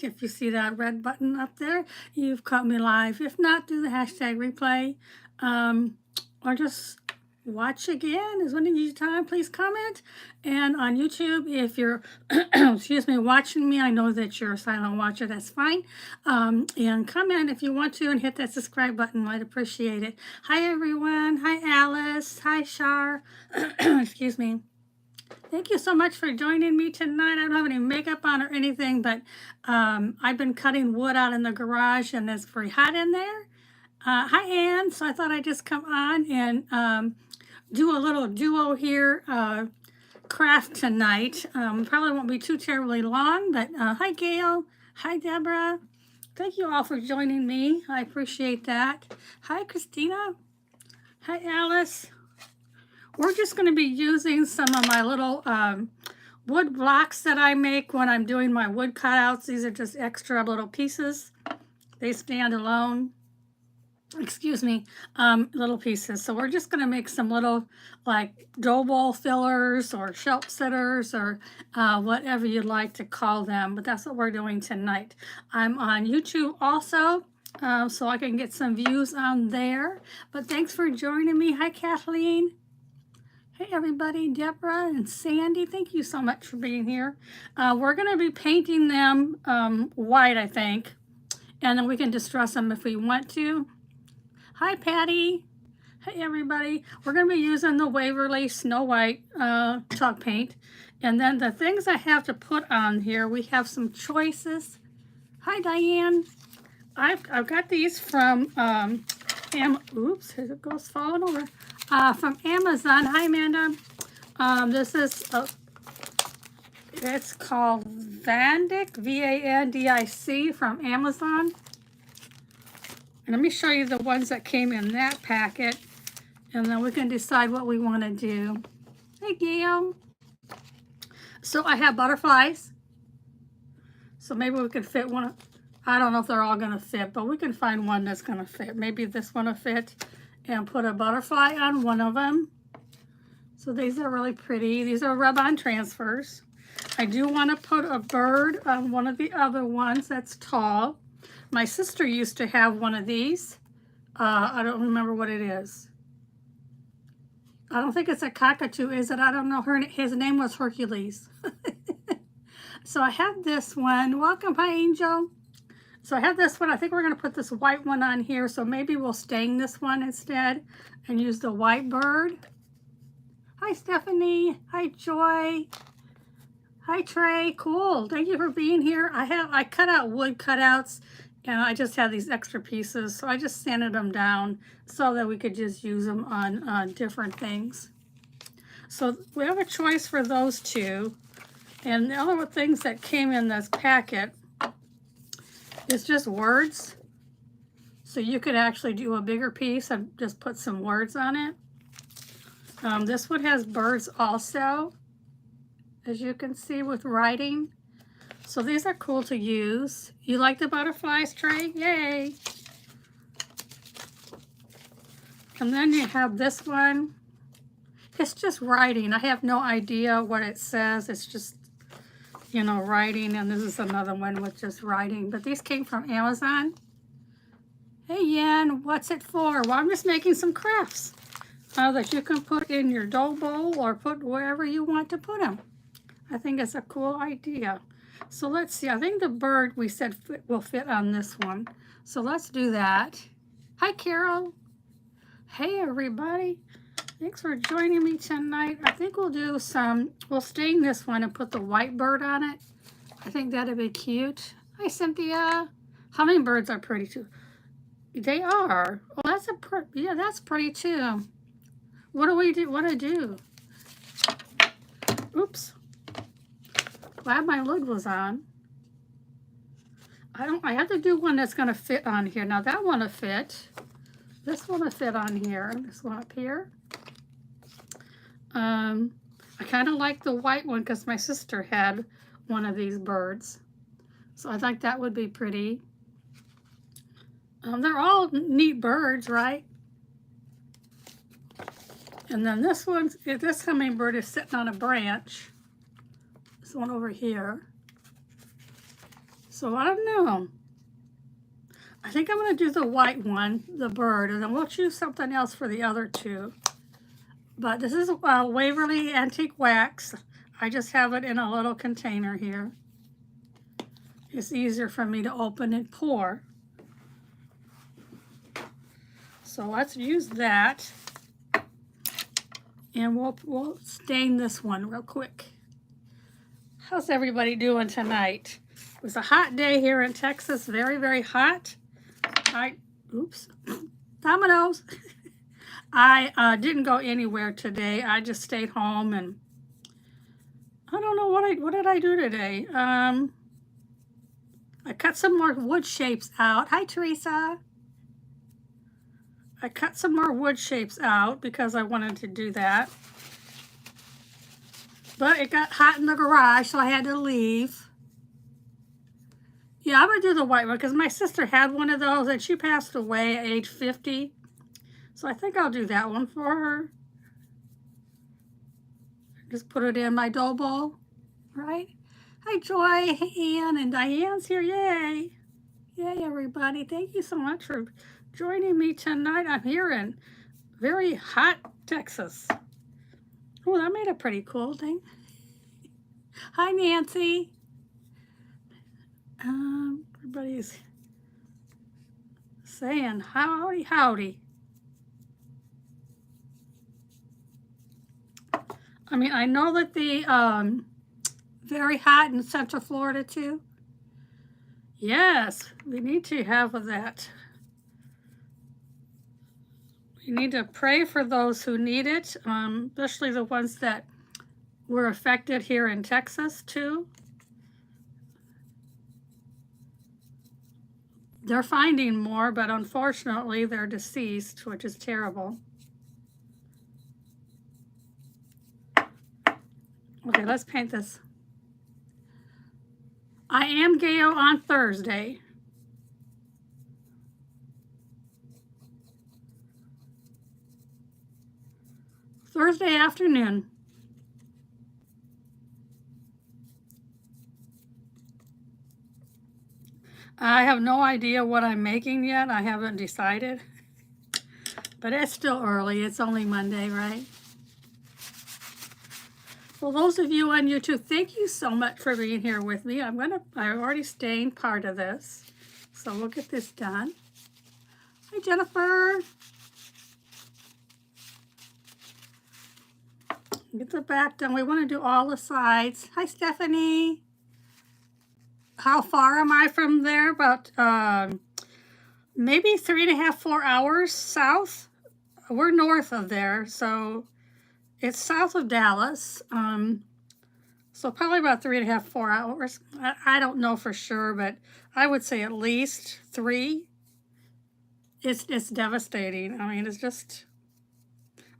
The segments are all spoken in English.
If you see that red button up there, you've caught me live. If not, do the hashtag replay, or just watch again. Is when you use time, please comment. And on YouTube, if you're, excuse me, watching me, I know that you're a silent watcher, that's fine. And comment if you want to and hit that subscribe button. I'd appreciate it. Hi, everyone. Hi, Alice. Hi, Shar. Excuse me. Thank you so much for joining me tonight. I don't have any makeup on or anything, but I've been cutting wood out in the garage and it's very hot in there. Hi, Ann. So I thought I'd just come on and do a little duo here craft tonight. Probably won't be too terribly long, but hi, Gail. Hi, Deborah. Thank you all for joining me. I appreciate that. Hi, Christina. Hi, Alice. We're just going to be using some of my little wood blocks that I make when I'm doing my wood cutouts. These are just extra little pieces. They stand alone. Excuse me, little pieces. So we're just going to make some little like dough bowl fillers or shelf sitters or whatever you'd like to call them. But that's what we're doing tonight. I'm on YouTube also. So I can get some views on there. But thanks for joining me. Hi, Kathleen. Hey everybody, Deborah and Sandy, thank you so much for being here. We're going to be painting them white, I think, and then we can distress them if we want to. Hi, Patty. Hey everybody, we're going to be using the Waverly Snow White chalk paint. And then the things I have to put on here, we have some choices. Hi, Diane. I've got these from, oops, here it goes falling over. From Amazon. Hi, Amanda. This is, it's called Vandic, V-A-N-D-I-C from Amazon. And let me show you the ones that came in that packet, and then we can decide what we want to do. Hey, Gail. So I have butterflies. So maybe we could fit one. I don't know if they're all going to fit, but we can find one that's going to fit. Maybe this one will fit. And put a butterfly on one of them. So these are really pretty. These are rub-on transfers. I do want to put a bird on one of the other ones that's tall. My sister used to have one of these. I don't remember what it is. I don't think it's a cockatoo, is it? I don't know. His name was Hercules. So I have this one. Welcome, hi, Angel. So I have this one. I think we're going to put this white one on here. So maybe we'll stain this one instead and use the white bird. Hi, Stephanie. Hi, Joy. Hi, Trey. Cool. Thank you for being here. I cut out wood cutouts and I just had these extra pieces. So I just sanded them down so that we could just use them on different things. So we have a choice for those two. And the other things that came in this packet, it's just words. So you could actually do a bigger piece and just put some words on it. This one has birds also, as you can see, with writing. So these are cool to use. You like the butterflies, Trey? Yay! And then you have this one. It's just writing. I have no idea what it says. It's just, you know, writing, and this is another one with just writing. But these came from Amazon. Hey, Yen, what's it for? Well, I'm just making some crafts that you can put in your dough bowl or put wherever you want to put them. I think it's a cool idea. So let's see. I think the bird we said will fit on this one. So let's do that. Hi, Carol. Hey, everybody. Thanks for joining me tonight. I think we'll stain this one and put the white bird on it. I think that'd be cute. Hi, Cynthia. Hummingbirds are pretty too. They are. Oh, yeah, that's pretty too. What do we do? What do I do? Oops. Glad my lid was on. I have to do one that's gonna fit on here. Now that one will fit. This one will fit on here. This one up here. I kind of like the white one because my sister had one of these birds. So I think that would be pretty. They're all neat birds, right? And then this hummingbird is sitting on a branch. This one over here. So I don't know. I think I'm going to do the white one, the bird, and then we'll choose something else for the other two. But this is Waverly Antique Wax. I just have it in a little container here. It's easier for me to open and pour. So let's use that. And we'll stain this one real quick. How's everybody doing tonight? It was a hot day here in Texas, very, very hot. Oops, dominoes. I didn't go anywhere today. I just stayed home, and I don't know what did I do today. I cut some more wood shapes out. Hi, Teresa. I cut some more wood shapes out because I wanted to do that. But it got hot in the garage, so I had to leave. Yeah, I'm going to do the white one because my sister had one of those and she passed away at age 50. So I think I'll do that one for her. Just put it in my dough bowl, right? Hi, Joy. Hey, Ann, and Diane's here. Yay. Yay, everybody. Thank you so much for joining me tonight. I'm here in very hot Texas. Oh, that made a pretty cool thing. Hi, Nancy. Everybody's saying howdy, howdy. I mean, I know that the very hot in Central Florida too. Yes, we need to have that. We need to pray for those who need it, especially the ones that were affected here in Texas too. They're finding more, but unfortunately they're deceased, which is terrible. Okay, let's paint this. I am Gayo on Thursday. Thursday afternoon. I have no idea what I'm making yet. I haven't decided. But it's still early. It's only Monday, right? Well, those of you on YouTube, thank you so much for being here with me. I already stained part of this. So we'll get this done. Hi, Jennifer. Get the back done. We want to do all the sides. Hi, Stephanie. How far am I from there? About maybe 3.5, 4 hours south. We're north of there, so it's south of Dallas. So probably about 3.5, 4 hours. I don't know for sure, but I would say at least 3. It's devastating. I mean, it's just.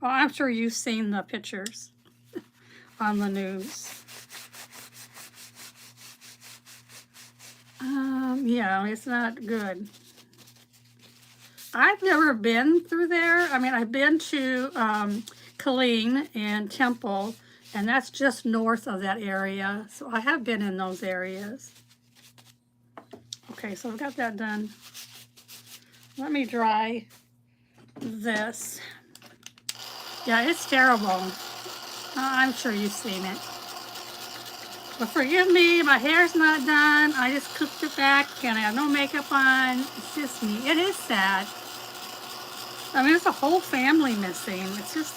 Oh, I'm sure you've seen the pictures on the news. Yeah, it's not good. I've never been through there. I mean, I've been to Killeen and Temple, and that's just north of that area. So I have been in those areas. Okay, so I've got that done. Let me dry this. Yeah, it's terrible. I'm sure you've seen it. But forgive me, my hair's not done. I just cooked it back and I have no makeup on. It's just me. It is sad. I mean, there's a whole family missing. It's just...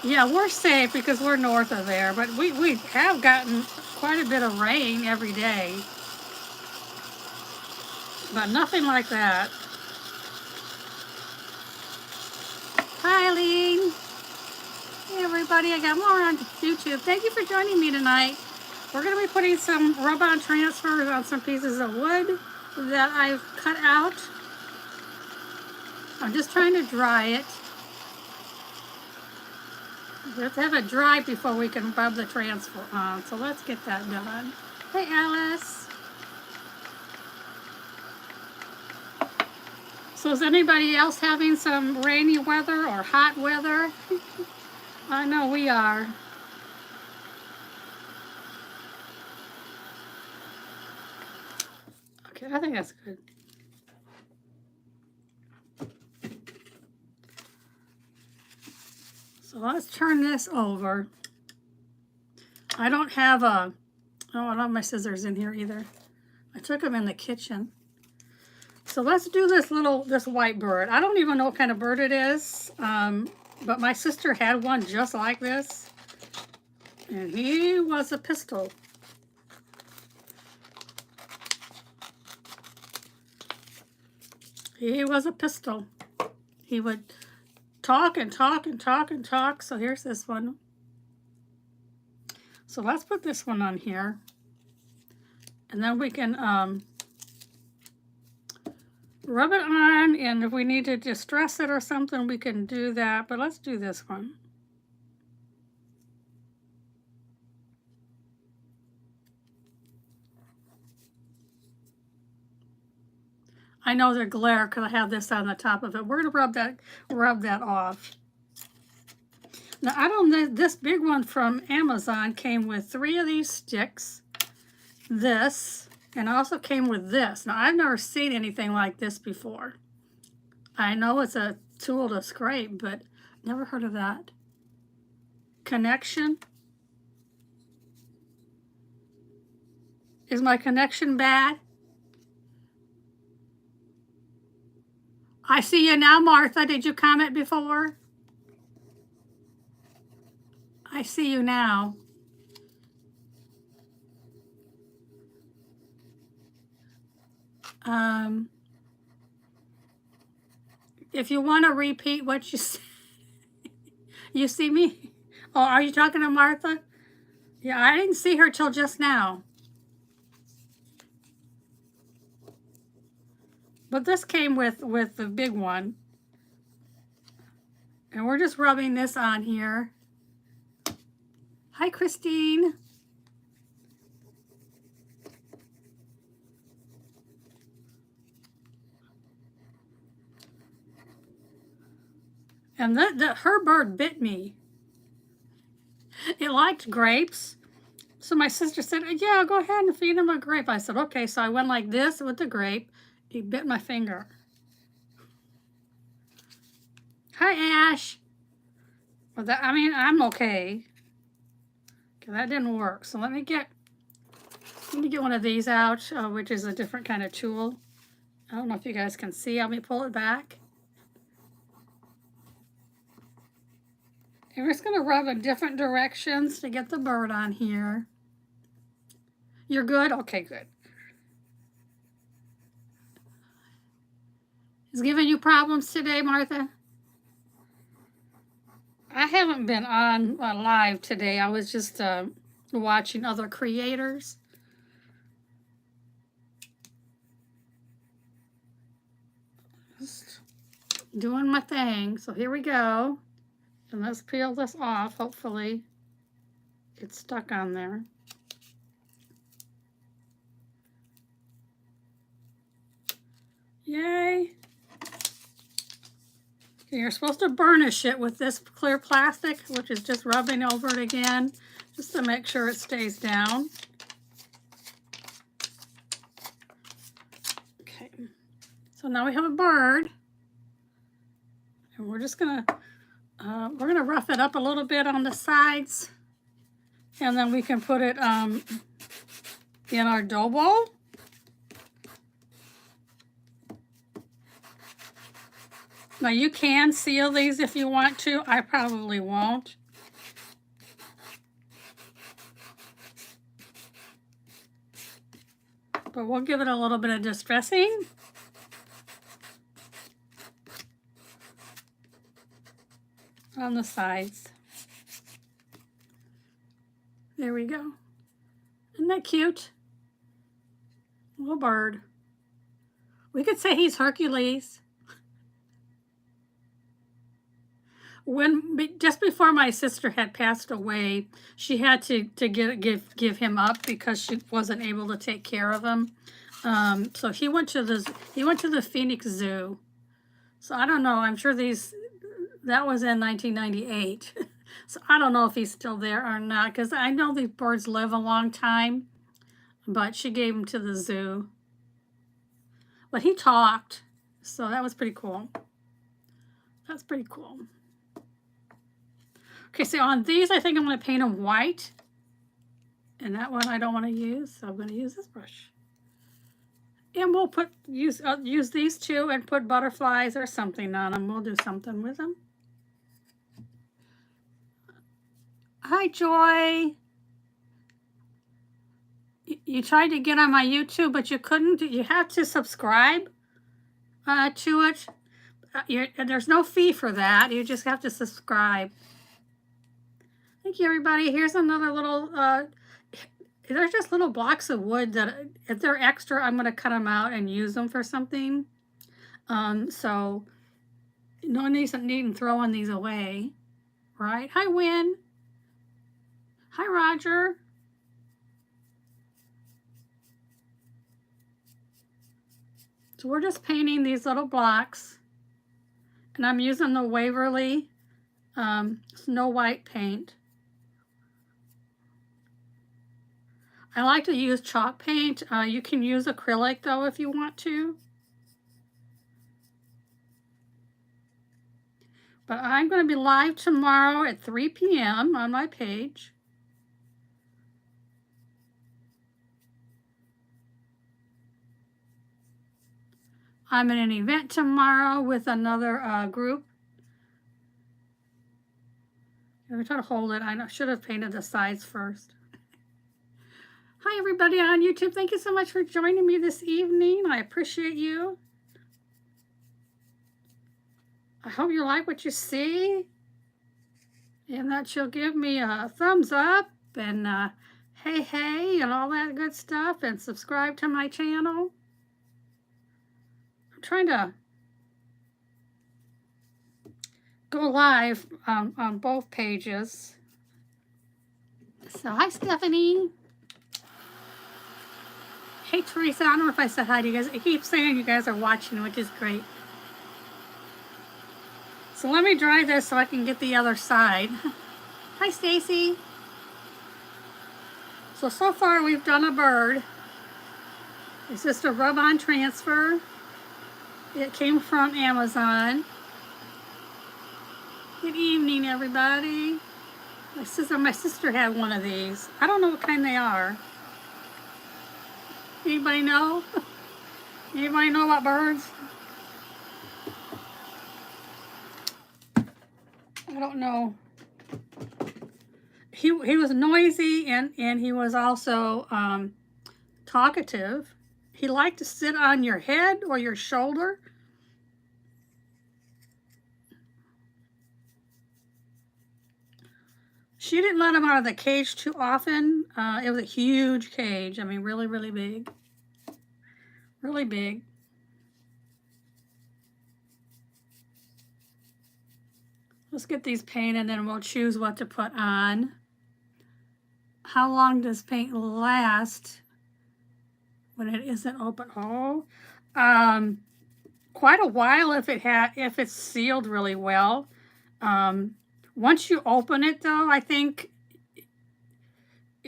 Yeah, we're safe because we're north of there, but we have gotten quite a bit of rain every day. But nothing like that. Hi, Eileen. Hey, everybody. I got more on YouTube. Thank you for joining me tonight. We're going to be putting some rub-on transfers on some pieces of wood that I've cut out. I'm just trying to dry it. We have to have it dry before we can rub the transfer on. So let's get that done. Hey, Alice. So is anybody else having some rainy weather or hot weather? I know we are. Okay, I think that's good. So let's turn this over. I don't have a, oh, I don't have my scissors in here either. I took them in the kitchen. So let's do this white bird. I don't even know what kind of bird it is, but my sister had one just like this, and he was a pistol. He was a pistol. He would talk and talk and talk and talk. So here's this one. So let's put this one on here, and then we can rub it on, and if we need to distress it or something, we can do that, but let's do this one. I know they're glare because I have this on the top of it. We're gonna rub that off. Now I don't know, this big one from Amazon came with 3 of these sticks, this, and also came with this. Now I've never seen anything like this before. I know it's a tool to scrape, but never heard of that. Connection. Is my connection bad? I see you now, Martha. Did you comment before? I see you now. If you want to repeat what you said, you see me? Oh, are you talking to Martha? Yeah, I didn't see her till just now. But this came with the big one. And we're just rubbing this on here. Hi, Christine. And her bird bit me. It liked grapes. So my sister said, yeah, go ahead and feed him a grape. I said, okay. So I went like this with the grape. He bit my finger. Hi, Ash. Well, I mean, I'm okay. Okay, that didn't work. So let me get one of these out, which is a different kind of tool. I don't know if you guys can see. Let me pull it back. And we're just going to rub in different directions to get the bird on here. You're good? Okay, good. Is giving you problems today, Martha? I haven't been on live today. I was just watching other creators. Just doing my thing. So here we go. And let's peel this off. Hopefully it's stuck on there. Yay. Okay, you're supposed to burnish it with this clear plastic, which is just rubbing over it again, just to make sure it stays down. Okay, so now we have a bird. And we're just gonna rough it up a little bit on the sides, and then we can put it in our dough bowl. Now you can seal these if you want to. I probably won't. But we'll give it a little bit of distressing. On the sides. There we go. Isn't that cute? Little bird. We could say he's Hercules. Just before my sister had passed away, she had to give him up because she wasn't able to take care of him. So he went to the Phoenix Zoo, So I don't know. I'm sure that was in 1998. So I don't know if he's still there or not, because I know these birds live a long time, but she gave him to the zoo. But he talked, so that was pretty cool. That's pretty cool. Okay, so on these, I think I'm going to paint them white. And that one I don't want to use, so I'm going to use this brush. And we'll use these two and put butterflies or something on them. We'll do something with them. Hi, Joy. You tried to get on my YouTube, but you couldn't. You have to subscribe to it. There's no fee for that. You just have to subscribe. Thank you, everybody. Here's another little, they're just little blocks of wood that if they're extra, I'm going to cut them out and use them for something. So no need throwing these away, right? Hi, Win. Hi, Roger. So we're just painting these little blocks, and I'm using the Waverly Snow White paint. I like to use chalk paint. You can use acrylic though if you want to. But I'm going to be live tomorrow at 3 p.m. on my page. I'm in an event tomorrow with another group. Let me try to hold it. I should have painted the sides first. Hi, everybody on YouTube. Thank you so much for joining me this evening. I appreciate you. I hope you like what you see and that you'll give me a thumbs up and hey and all that good stuff, and subscribe to my channel. I'm trying to go live on both pages. So hi, Stephanie. Hey, Teresa. I don't know if I said hi to you guys. I keep saying you guys are watching, which is great. So let me dry this so I can get the other side. Hi, Stacy. So far we've done a bird. It's just a rub-on transfer. It came from Amazon. Good evening, everybody. My sister had one of these. I don't know what kind they are. Anybody know? Anybody know about birds? I don't know. He was noisy and he was also talkative. He liked to sit on your head or your shoulder. She didn't let him out of the cage too often. It was a huge cage. I mean, really, really big. Really big. Let's get these painted and then we'll choose what to put on. How long does paint last when it isn't open? Oh, quite a while if it's sealed really well. Once you open it though, I think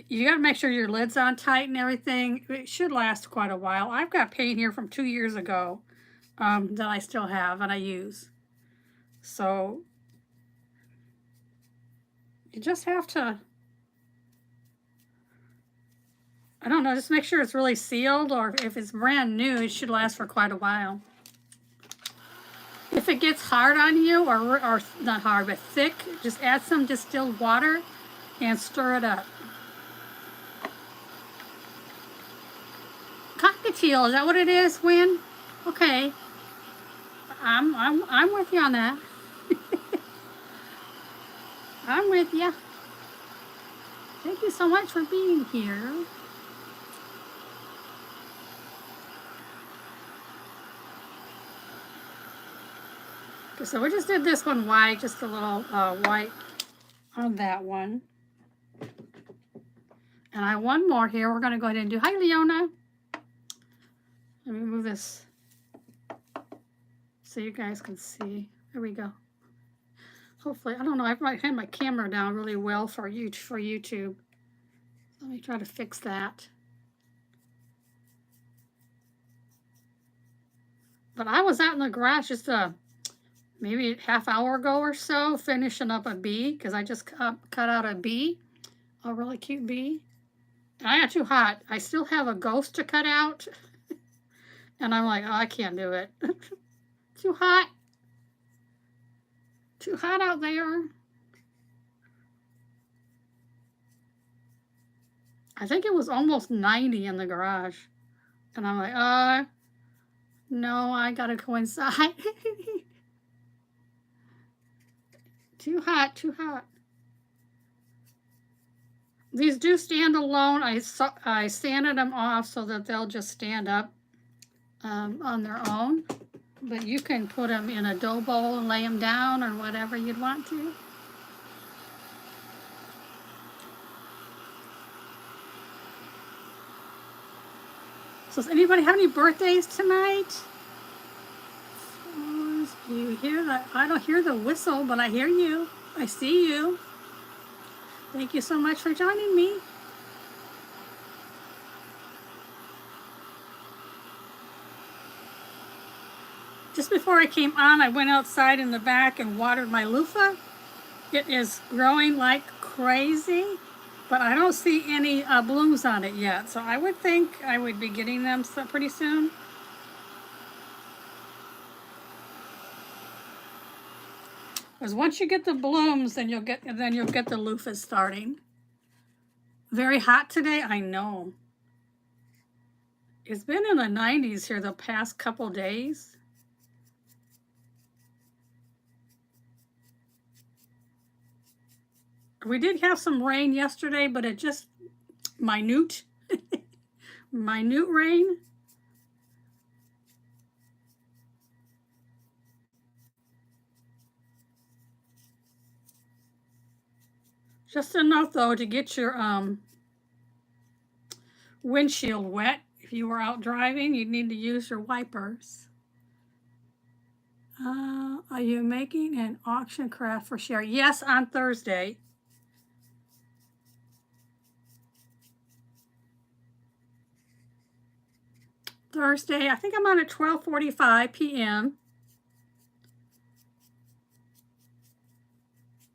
you got to make sure your lid's on tight and everything. It should last quite a while. I've got paint here from 2 years ago that I still have and I use. So you just have to, I don't know, just make sure it's really sealed, or if it's brand new, it should last for quite a while. If it gets hard on you, or not hard, but thick, just add some distilled water and stir it up. Cockatiel, is that what it is, Win? Okay. I'm with you on that. I'm with you. Thank you so much for being here. Okay, so we just did this one white, just a little white on that one. And I have one more here. We're going to go ahead and do, hi, Leona. Let me move this so you guys can see. There we go. Hopefully, I don't know, I might have my camera down really well for YouTube. Let me try to fix that. But I was out in the garage just maybe a half hour ago or so, finishing up a bee, because I just cut out a bee, a really cute bee. And I got too hot. I still have a ghost to cut out. And I'm like, oh, I can't do it. Too hot. Too hot out there. I think it was almost 90 in the garage. And I'm like, no, I gotta go inside. Too hot, too hot. These do stand alone. I sanded them off so that they'll just stand up on their own. But you can put them in a dough bowl and lay them down or whatever you'd want to. So does anybody have any birthdays tonight? Do you hear that? I don't hear the whistle, but I hear you. I see you. Thank you so much for joining me. Just before I came on, I went outside in the back and watered my loofah. It is growing like crazy, but I don't see any blooms on it yet. So I would think I would be getting them pretty soon. Because once you get the blooms, then you'll get the loofahs starting. Very hot today, I know. It's been in the 90s here the past couple days. We did have some rain yesterday, but it just minute, minute rain. Just enough though to get your windshield wet. If you were out driving, you'd need to use your wipers. Are you making an auction craft for share? Yes, on Thursday. I think I'm on at 12:45 p.m.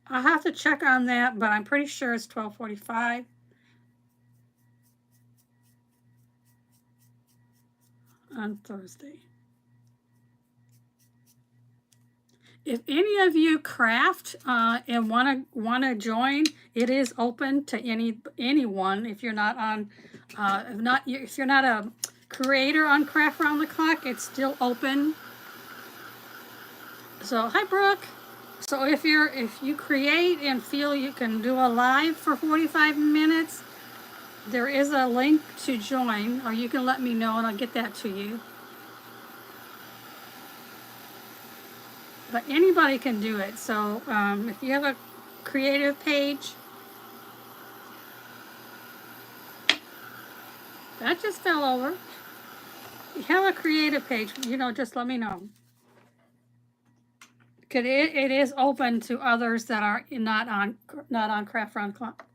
I'll have to check on that, but I'm pretty sure it's 12:45. On Thursday. If any of you craft and wanna join, it is open to anyone. If you're not on, if you're not a creator on Craft Round the Clock, it's still open. So hi, Brooke. So if you create and feel you can do a live for 45 minutes, there is a link to join, or you can let me know and I'll get that to you. But anybody can do it. So if you have a creative page, that just fell over. If you have a creative page, just let me know. Because it is open to others that are not on Craft Round the Clock.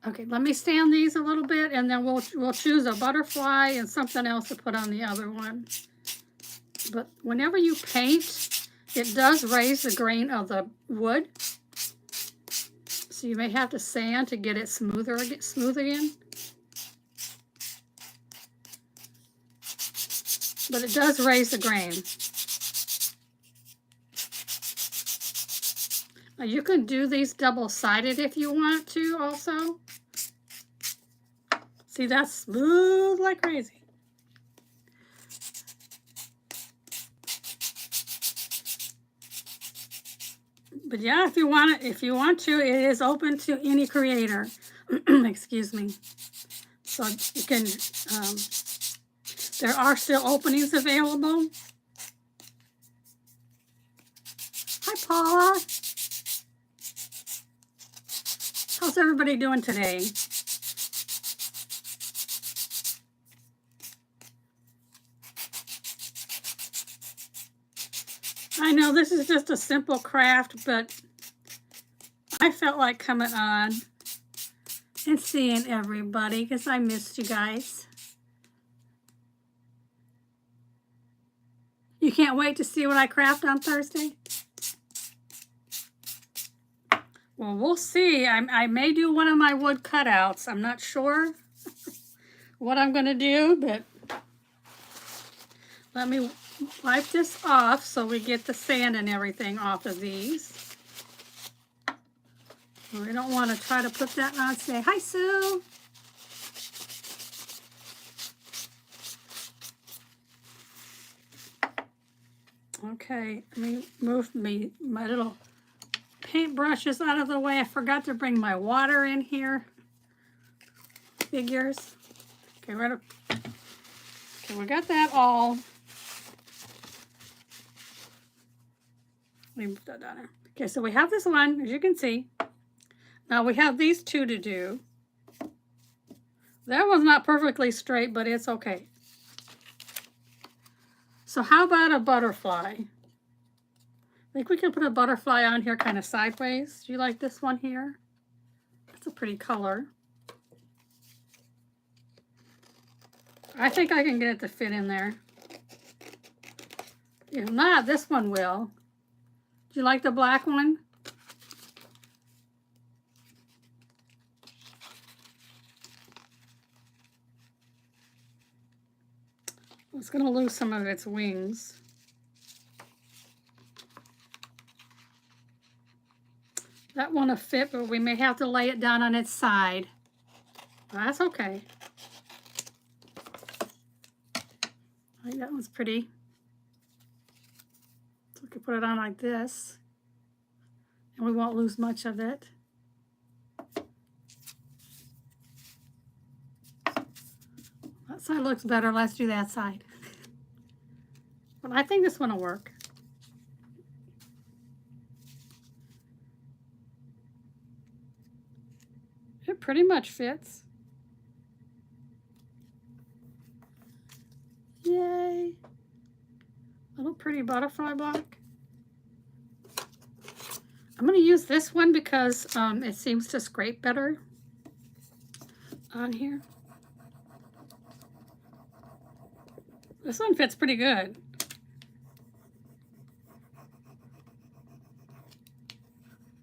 Okay, let me stand these a little bit, and then we'll choose a butterfly and something else to put on the other one. But whenever you paint, it does raise the grain of the wood. So you may have to sand to get it smooth again. But it does raise the grain. Now you can do these double-sided if you want to also. See, that's smooth like crazy. But yeah, if you want to, it is open to any creator. Excuse me. So you can, there are still openings available. Hi, Paula. How's everybody doing today? know this is just a simple craft, but I felt like coming on and seeing everybody because I missed you guys. You can't wait to see what I craft on Thursday? Well, we'll see. I may do one of my wood cutouts. I'm not sure what I'm going to do, but let me wipe this off so we get the sand and everything off of these. We don't want to try to put that on. Say, hi, Sue. Okay, let me move my little paintbrushes out of the way. I forgot to bring my water in here. Figures. Okay, we got that all. Let me put that down there. Okay, so we have this one, as you can see. Now we have these two to do. That one's not perfectly straight, but it's okay. So how about a butterfly? I think we can put a butterfly on here kind of sideways. Do you like this one here? It's a pretty color. I think I can get it to fit in there. If not, this one will. Do you like the black one? It's going to lose some of its wings. That one will fit, but we may have to lay it down on its side. That's okay. I think that one's pretty. So we can put it on like this, and we won't lose much of it. That side looks better. Let's do that side. But I think this one will work. It pretty much fits. Yay. Little pretty butterfly block. I'm going to use this one because it seems to scrape better on here. This one fits pretty good.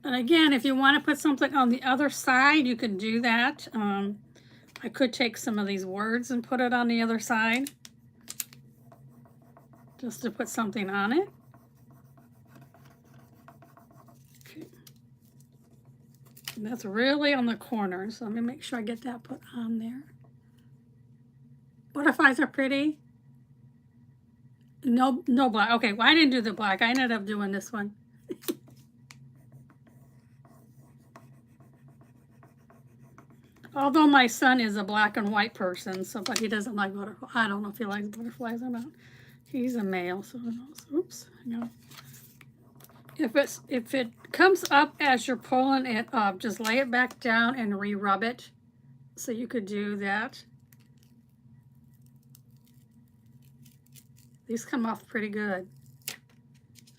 And again, if you want to put something on the other side, you can do that. I could take some of these words and put it on the other side, just to put something on it. Okay. And that's really on the corner, so let me make sure I get that put on there. Butterflies are pretty. No black. Okay, well, I didn't do the black. I ended up doing this one. Although my son is a black and white person, so but he doesn't like butterflies. I don't know if he likes butterflies or not. He's a male, so who knows? Oops, no. If it comes up as you're pulling it up, just lay it back down and re-rub it. So you could do that. These come off pretty good.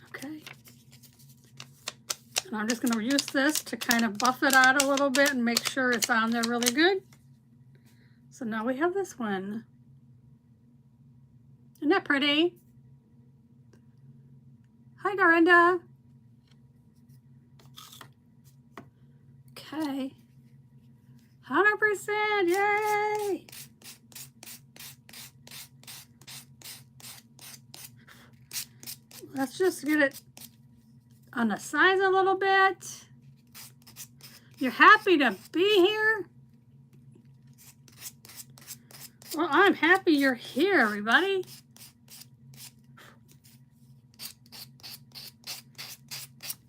Okay. And I'm just going to use this to kind of buff it out a little bit and make sure it's on there really good. So now we have this one. Isn't that pretty? Hi, Dorinda. Okay. 100%, yay! Let's just get it on the sides a little bit. You're happy to be here? Well, I'm happy you're here, everybody.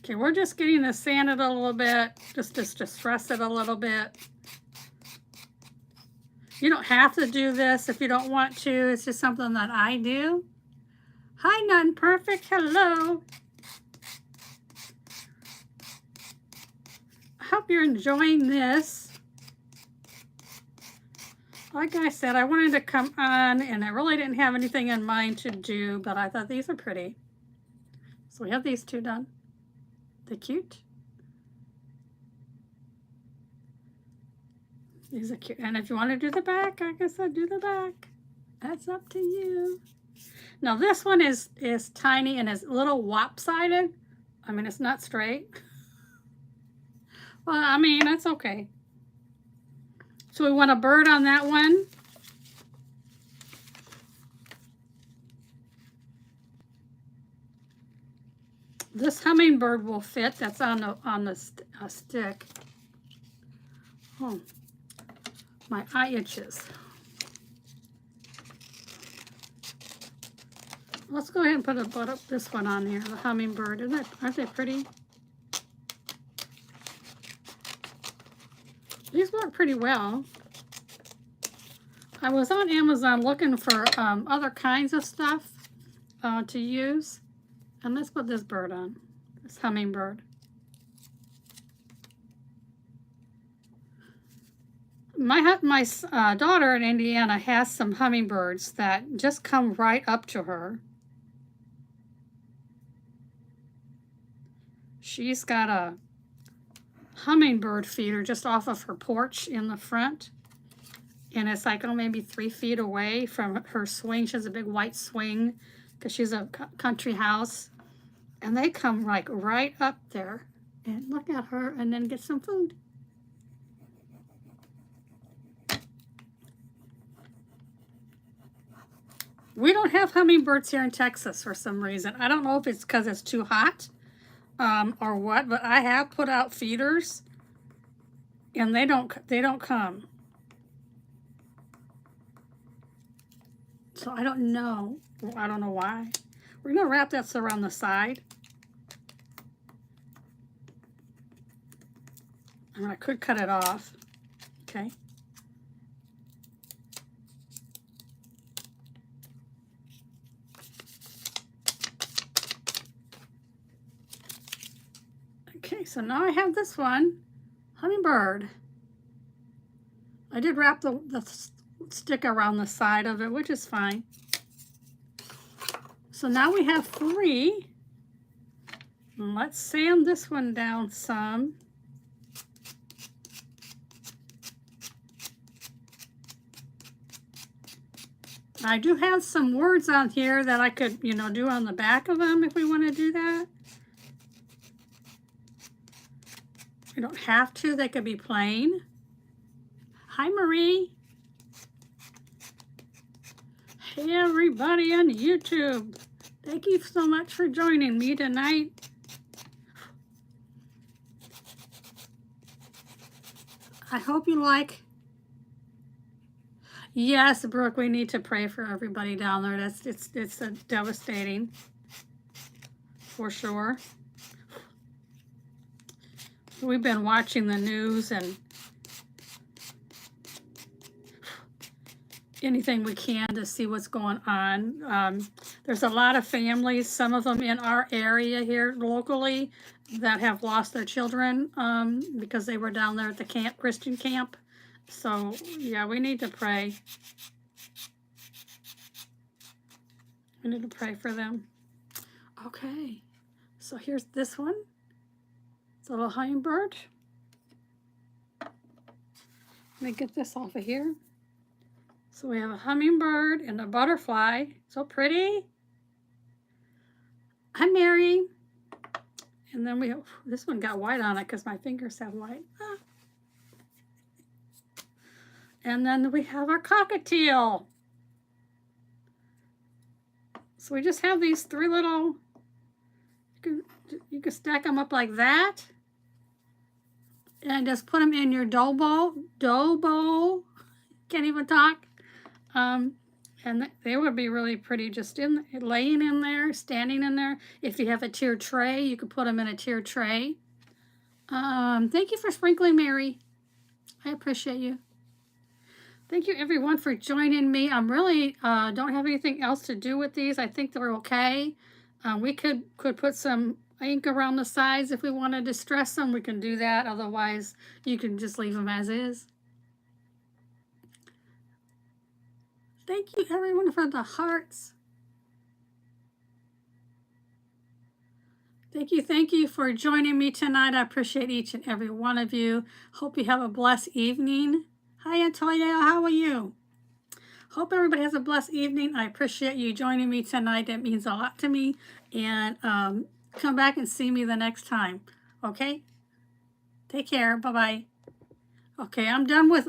Okay, we're just getting this sanded a little bit, just to stress it a little bit. You don't have to do this if you don't want to. It's just something that I do. Hi, None Perfect. Hello. I hope you're enjoying this. Like I said, I wanted to come on, and I really didn't have anything in mind to do, but I thought these are pretty. So we have these two done. They're cute. These are cute. And if you want to do the back, like I said, do the back. That's up to you. Now this one is tiny and is a little lopsided. I mean, it's not straight. Well, I mean, that's okay. So we want a bird on that one. This hummingbird will fit. That's on the stick. Oh, my eye itches. Let's go ahead and put this one on here, the hummingbird. Aren't they pretty? These work pretty well. I was on Amazon looking for other kinds of stuff to use. And let's put this bird on, this hummingbird. My daughter in Indiana has some hummingbirds that just come right up to her. She's got a hummingbird feeder just off of her porch in the front. And it's like, oh, maybe 3 feet away from her swing. She has a big white swing because she's a country house. And they come like right up there and look at her and then get some food. We don't have hummingbirds here in Texas for some reason. I don't know if it's because it's too hot or what, but I have put out feeders and they don't come. So I don't know. I don't know why. We're going to wrap that around the side. I mean, I could cut it off. Okay. Okay, so now I have this one, hummingbird. I did wrap the stick around the side of it, which is fine. So now we have 3. Let's sand this one down some. I do have some words on here that I could, do on the back of them if we want to do that. You don't have to. They could be plain. Hi, Marie. Hey, everybody on YouTube. Thank you so much for joining me tonight. I hope you like. Yes, Brooke, we need to pray for everybody down there. It's devastating, for sure. We've been watching the news and anything we can to see what's going on. There's a lot of families, some of them in our area here locally, that have lost their children because they were down there at the Christian camp. So, yeah, we need to pray. We need to pray for them. Okay, so here's this one. It's a little hummingbird. Let me get this off of here. So we have a hummingbird and a butterfly. So pretty. Hi, Mary. And then we have, this one got white on it because my fingers have white. Ah. And then we have our cockatiel. So we just have these 3 little, you can stack them up like that. And just put them in your dough bowl. Can't even talk. And they would be really pretty just laying in there, standing in there. If you have a tiered tray, you could put them in a tiered tray. Thank you for sprinkling, Mary. I appreciate you. Thank you, everyone, for joining me. I'm really don't have anything else to do with these. I think they're okay. We could put some ink around the sides if we want to distress them. We can do that. Otherwise, you can just leave them as is. Thank you, everyone, for the hearts. Thank you for joining me tonight. I appreciate each and every one of you. Hope you have a blessed evening. Hi, Antonia. How are you? Hope everybody has a blessed evening. I appreciate you joining me tonight. That means a lot to me. And come back and see me the next time. Okay? Take care. Bye-bye. Okay, I'm done with